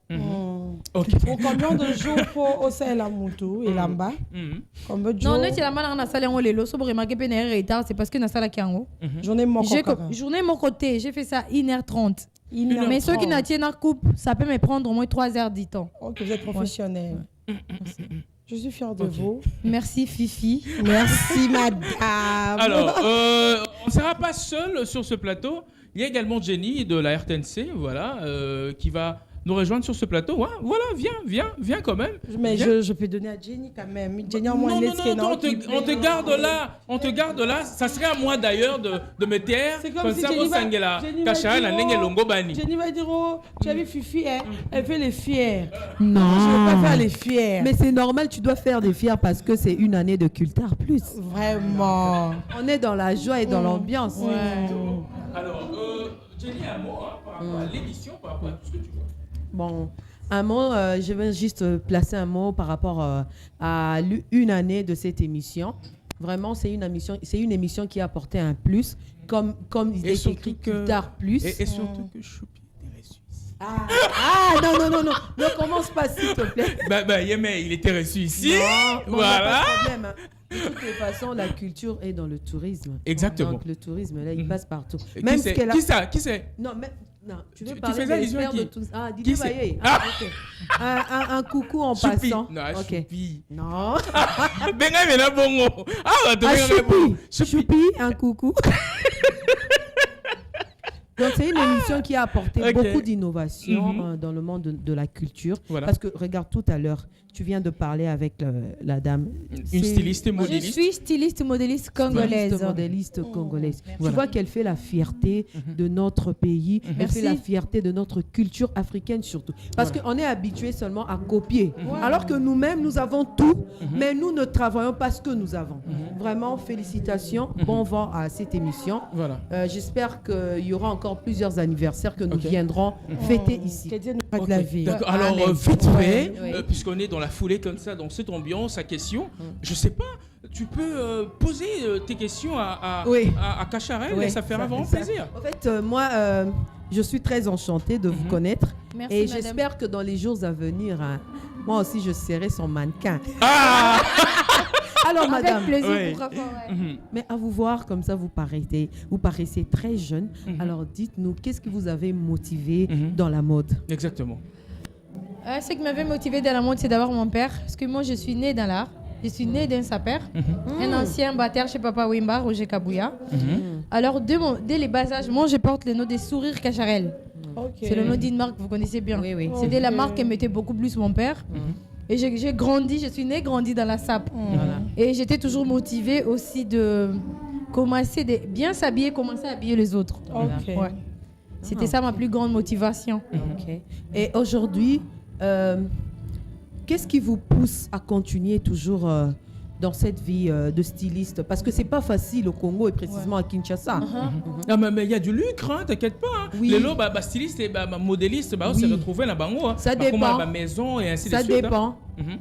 Pour combien de jours pour aussi la moto et l'amba? Combien de jours? Non, tu as mal en salle en l'élo. Sobre remarquer pénère retard, c'est parce que dans salle qui en haut. Journée mon côté, j'ai fait ça 1h30. Mais ceux qui n'ont tiennent en coupe, ça peut me prendre au moins 3h du temps. Ok, vous êtes professionnel. Je suis fière de vous. Merci Fifi. Merci madame. Alors, on ne sera pas seul sur ce plateau. Il y a également Jenny de la RTNC, voilà, qui va nous rejoindre sur ce plateau. Ouais, voilà, viens quand même. Mais viens. Je peux donner à Jenny quand même. Jenny, au moins, non, on te garde là. Ça serait à moi d'ailleurs de me taire. C'est comme si Jenny va dire, oh, tu as vu Fifi, elle fait les fiers. Non. Je ne veux pas faire les fiers. Mais c'est normal, tu dois faire des fiers parce que c'est une année de Cultar Plus. Vraiment. On est dans la joie et dans l'ambiance. Ouais. Alors, Jenny, un mot par rapport à l'émission, par rapport à tout ce que tu vois. Bon, un mot, je vais juste placer un mot par rapport à une année de cette émission. Vraiment, c'est une émission qui a apporté un plus, comme il est écrit Cultar Plus. Et surtout que Choupi était reçu ici. Non, ne commence pas s'il te plaît. Yémé, il était reçu ici. Non, voilà. Pas de problème. De toutes les façons, la culture est dans le tourisme. Exactement. Donc le tourisme, là, il passe partout. Même qui c'est Non, tu veux tu parler faisais de l'expert de tous. Didier Baye. Un coucou en Choupi. passant. Non, Choupi. Non. Choupi, un coucou. Donc c'est une émission qui a apporté beaucoup d'innovation dans le monde de la culture. Voilà. Parce que regarde, tout à l'heure, tu viens de parler avec la dame. Une styliste et modéliste. Je suis styliste modéliste congolaise. Congolaise. Tu vois qu'elle fait la fierté de notre pays. Elle fait la fierté de notre culture africaine surtout. Parce qu'on est habitué seulement à copier. Alors que nous-mêmes, nous avons tout, mais nous ne travaillons pas ce que nous avons. Vraiment, félicitations. Bon vent à cette émission. Voilà. J'espère qu'il y aura encore plusieurs anniversaires que nous viendrons fêter ici. Que Dieu nous prête la vie. Alors, vite fait, puisqu'on est dans la foulée comme ça, dans cette ambiance, à question, je sais pas, tu peux poser tes questions à Cacharel et ça fera vraiment plaisir. En fait, moi, je suis très enchantée de vous connaître. Merci, et madame. j'espère que dans les jours à venir, moi aussi, je serai son mannequin. Alors, madame, avec plaisir, mais à vous voir comme ça, vous paraissez très jeune. Alors, dites-nous, qu'est-ce qui vous avait motivé dans la mode? Exactement. Ce qui m'avait motivé dans la mode, c'est d'abord mon père. Parce que moi, je suis née dans l'art. Je suis née d'un sapeur, un ancien batteur chez Papa Wimba, Roger Kabouya. Alors, dès les bas âges, moi, je porte le nom des sourires Cacharel. C'est le nom d'une marque que vous connaissez bien. Oui. C'était la marque qui mettait beaucoup plus mon père. Et j'ai grandi, je suis née, grandi dans la SAP. Et j'étais toujours motivée aussi de commencer à bien s'habiller, commencer à habiller les autres. Ouais. C'était ça ma plus grande motivation. Et aujourd'hui, qu'est-ce qui vous pousse à continuer toujours dans cette vie de styliste? Parce que c'est pas facile au Congo et précisément à Kinshasa. Mais il y a du lucre, hein, t'inquiète pas. Hein. Les lots, styliste et modéliste, on s'est retrouvés là-bas. Ça dépend. Maison et ainsi de suite. Ça dépend.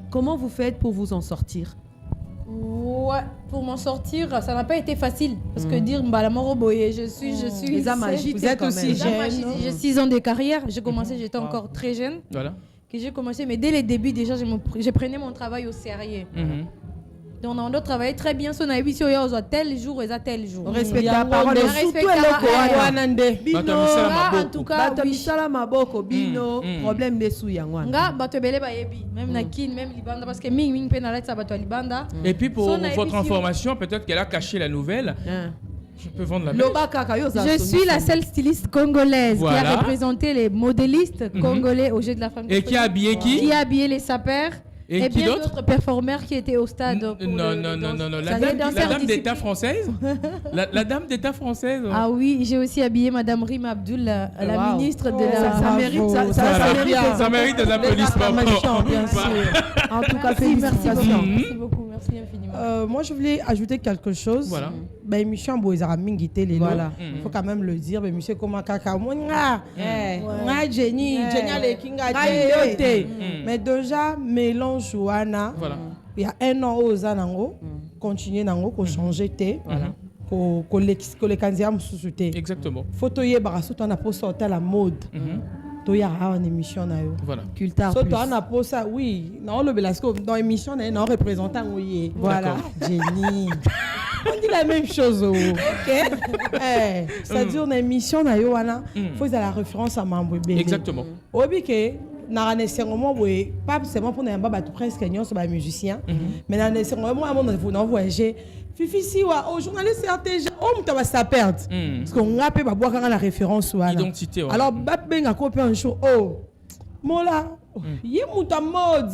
Comment vous faites pour vous en sortir? Ouais, pour m'en sortir, ça n'a pas été facile. Parce que dire, je suis. Vous êtes aussi jeune. J'ai 6 ans de carrière. J'ai commencé, j'étais encore très jeune. Voilà. Que j'ai commencé, mais dès les débuts, déjà, je prenais mon travail au sérieux. Donc, on doit travailler très bien. Si on a émission, on a tel jour, et tel jour. On respecte la parole. En tout cas, problème de sous même na kin, même libanda, parce que ming pe na la libanda. Et puis pour votre information, peut-être qu'elle a caché la nouvelle. Je peux vendre la mèche. Je suis la seule styliste congolaise qui a représenté les modélistes congolais au jeu de la femme. Et qui a habillé qui? Qui a habillé les sapeurs. Et bien d'autres performeurs qui étaient au stade. Non. La dame d'État française. La dame d'État française. Ah oui, j'ai aussi habillé Madame Rima Abdul, la ministre de la... Ça mérite des applaudissements. Bien sûr. En tout cas, félicitations. Merci beaucoup, merci infiniment. Moi, je voulais ajouter quelque chose. Voilà. Émission Boizara Mingité, il faut quand même le dire. Monsieur comment Kaka, Jenny, mais déjà, mélange Joana. Voilà. Il y a un an aux Anango, continuer Nango, qu'on changer té. Qu'on les candiats me sous-souté. Exactement. Photo yé barasout on a pour sortir la mode. y a une émission na yo. Voilà. Culture. So toi on a posé ça, oui. Non le belasco dans émission na non représentant oui. Voilà. Génie. On dit la même chose. OK. Ça dit on a émission na yo wana, faut la référence à membre bébé. Exactement. Obike na nécessairement oui, pas seulement pour n'importe ba presque nyons sur ba musicien, mais na nécessairement on a voyager. Fifi si wa au journaliste RTG on t'a va perdre parce qu'on rappelle ba boire quand la référence voilà. Identité. Ouais. Alors ba benga copier un show oh mola yé muta mode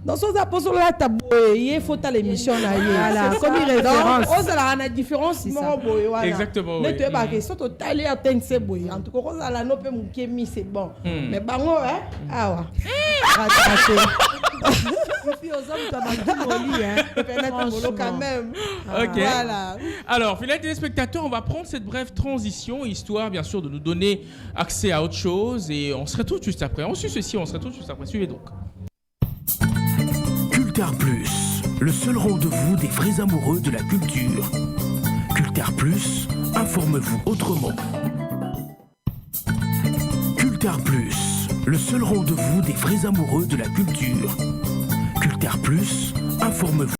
dans son apostole là taboye yé faut ta l'émission là yé voilà comme une référence on a la différence mo boye voilà exactement mais tu ba que so total et atteindre c'est boye en tout cas on a la no pe mu kemi c'est bon mais bango hein ah wa Fifi aux hommes t'as mal dit hein quand même. OK. Voilà. Alors, fidèles téléspectateurs, on va prendre cette brève transition, histoire bien sûr de nous donner accès à autre chose. Et on se retrouve juste après. On suit ceci, on se retrouve juste après. Suivez donc. Culture Plus, le seul rendez-vous des vrais amoureux de la culture. Culture Plus, informe-vous autrement. Culture Plus, le seul rendez-vous des vrais amoureux de la culture. Culture Plus, informe-vous.